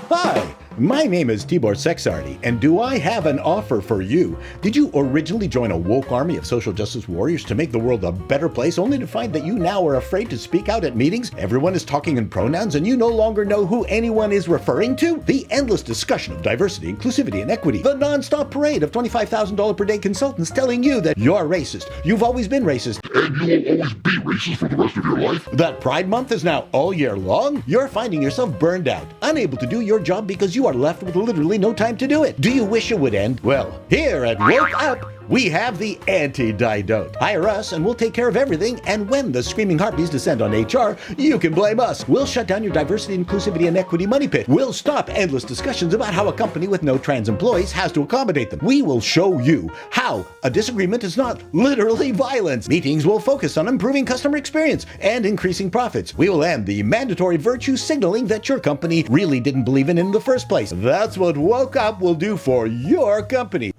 Hi, my name is Tibor Sexardi, and do I have an offer for you? Did you originally join a woke army of social justice warriors to make the world a better place, only to find that you now are afraid to speak out at meetings? Everyone is talking in pronouns, and you no longer know who anyone is referring to? The endless discussion of diversity, inclusivity, and equity. The non-stop parade of $25,000 per day consultants telling you that you're racist. You've always been racist. And you will always be racist for the rest of your life? That Pride Month is now all year long? You're finding yourself burned out, unable to do your job because you are left with literally no time to do it. Do you wish it would end? Well, here at Woke Up, we have the antidote. Hire us and we'll take care of everything, and when the screaming harpies descend on HR, you can blame us. We'll shut down your diversity, inclusivity, and equity money pit. We'll stop endless discussions about how a company with no trans employees has to accommodate them. We will show you how a disagreement is not literally violence. Meetings will focus on improving customer experience and increasing profits. We will end the mandatory virtue signaling that your company really didn't believe in the first place. That's what Woke Up will do for your company.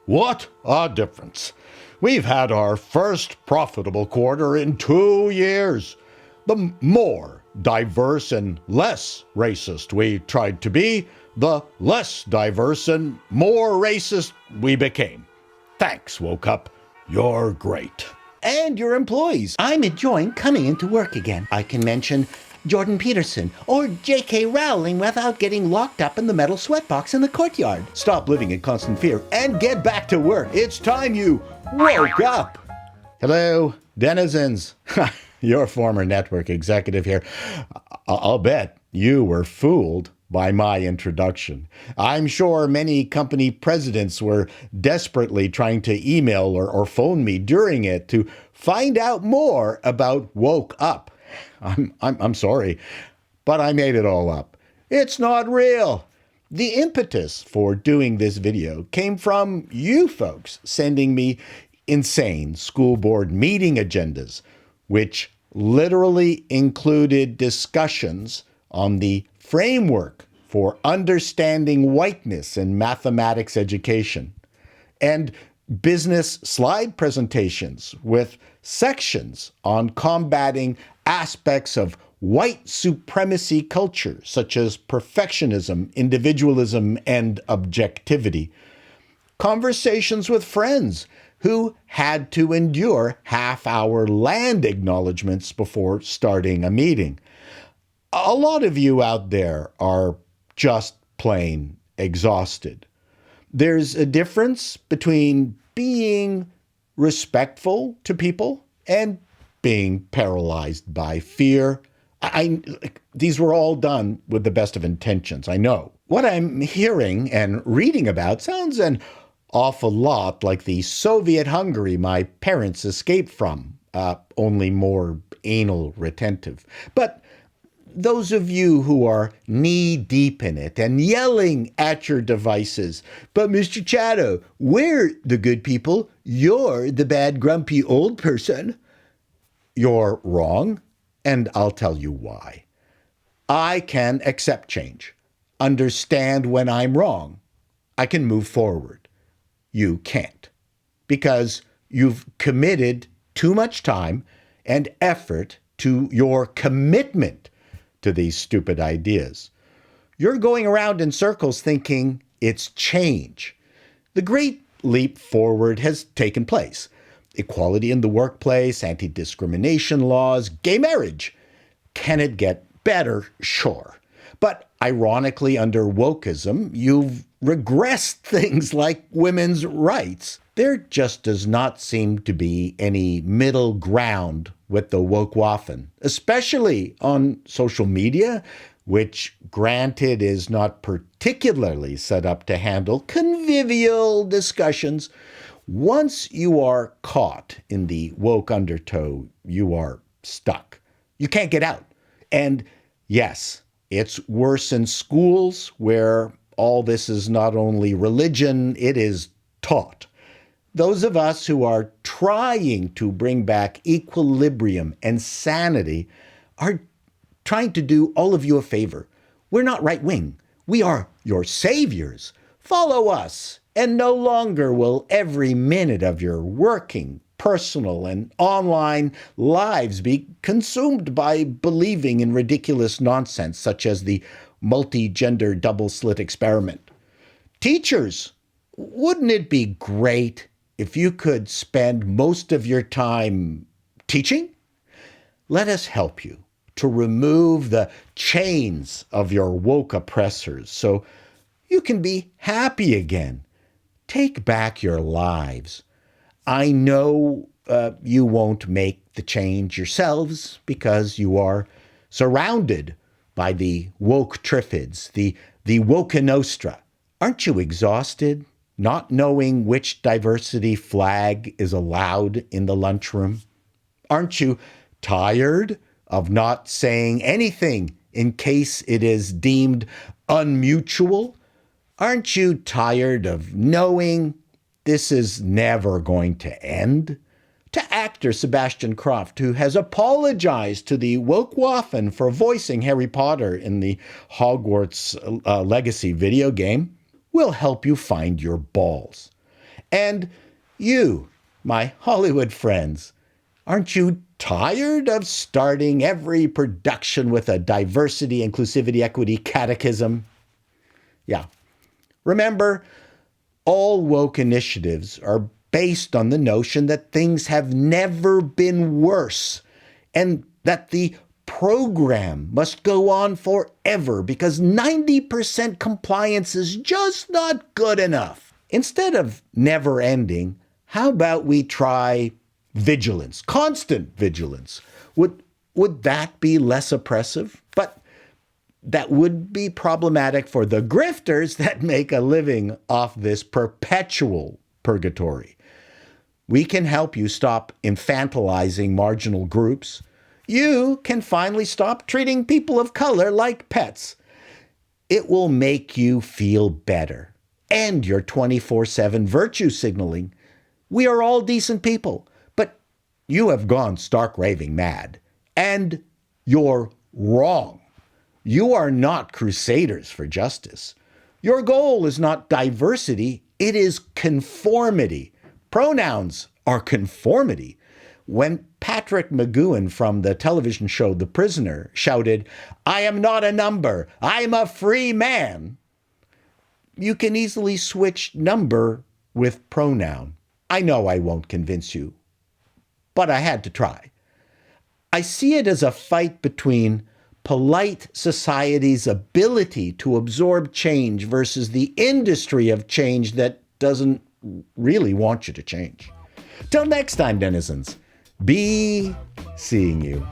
What a difference. We've had our first profitable quarter in 2 years. The more diverse and less racist we tried to be, the less diverse and more racist we became. Thanks, Woke Up. You're great. And your employees. I'm enjoying coming into work again. I can mention Jordan Peterson or J.K. Rowling without getting locked up in the metal sweatbox in the courtyard. Stop living in constant fear and get back to work. It's time you woke up. Hello, denizens. Your former network executive here. I'll bet you were fooled by my introduction. I'm sure many company presidents were desperately trying to email or phone me during it to find out more about Woke Up. I'm sorry, but I made it all up. It's not real. The impetus for doing this video came from you folks sending me insane school board meeting agendas, which literally included discussions on the framework for understanding whiteness in mathematics education, and business slide presentations with sections on combating aspects of white supremacy culture, such as perfectionism, individualism, and objectivity. Conversations with friends who had to endure half-hour land acknowledgments before starting a meeting. A lot of you out there are just plain exhausted. There's a difference between being respectful to people and being paralyzed by fear. These were all done with the best of intentions, I know. What I'm hearing and reading about sounds an awful lot like the Soviet Hungary my parents escaped from, only more anal retentive. But those of you who are knee-deep in it and yelling at your devices, "But Mr. Chato, we're the good people, you're the bad grumpy old person," you're wrong, and I'll tell you why. I can accept change, understand when I'm wrong. I can move forward. You can't, because you've committed too much time and effort to your commitment to these stupid ideas. You're going around in circles thinking it's change. The great leap forward has taken place. Equality in the workplace, anti-discrimination laws, gay marriage. Can it get better? Sure. But ironically, under wokeism, you've regressed things like women's rights. There just does not seem to be any middle ground with the wokewaffen, especially on social media, which, granted, is not particularly set up to handle convivial discussions. Once you are caught in the woke undertow, you are stuck. You can't get out. And yes, it's worse in schools where all this is not only religion, it is taught. Those of us who are trying to bring back equilibrium and sanity are trying to do all of you a favor. We're not right-wing. We are your saviors. Follow us, and no longer will every minute of your working, personal, and online lives be consumed by believing in ridiculous nonsense such as the multi-gender double-slit experiment. Teachers, wouldn't it be great if you could spend most of your time teaching? Let us help you to remove the chains of your woke oppressors so you can be happy again. Take back your lives. I know you won't make the change yourselves because you are surrounded by the woke triffids, the woke nostra. Aren't you exhausted not knowing which diversity flag is allowed in the lunchroom? Aren't you tired of not saying anything in case it is deemed unmutual? Aren't you tired of knowing this is never going to end? To actor Sebastian Croft, who has apologized to the woke waffen for voicing Harry Potter in the Hogwarts Legacy video game, will help you find your balls. And you, my Hollywood friends, aren't you tired of starting every production with a diversity, inclusivity, equity catechism? Yeah. Remember, all woke initiatives are based on the notion that things have never been worse and that the program must go on forever because 90% compliance is just not good enough. Instead of never ending, how about we try vigilance, constant vigilance? Would that be less oppressive? But that would be problematic for the grifters that make a living off this perpetual purgatory. We can help you stop infantilizing marginal groups. You can finally stop treating people of color like pets. It will make you feel better. End your 24/7 virtue signaling. We are all decent people, but you have gone stark raving mad. And you're wrong. You are not crusaders for justice. Your goal is not diversity, it is conformity. Pronouns are conformity. When Patrick McGoohan from the television show The Prisoner shouted, "I am not a number, I'm a free man," you can easily switch number with pronoun. I know I won't convince you, but I had to try. I see it as a fight between polite society's ability to absorb change versus the industry of change that doesn't really want you to change. Till next time, denizens, be seeing you.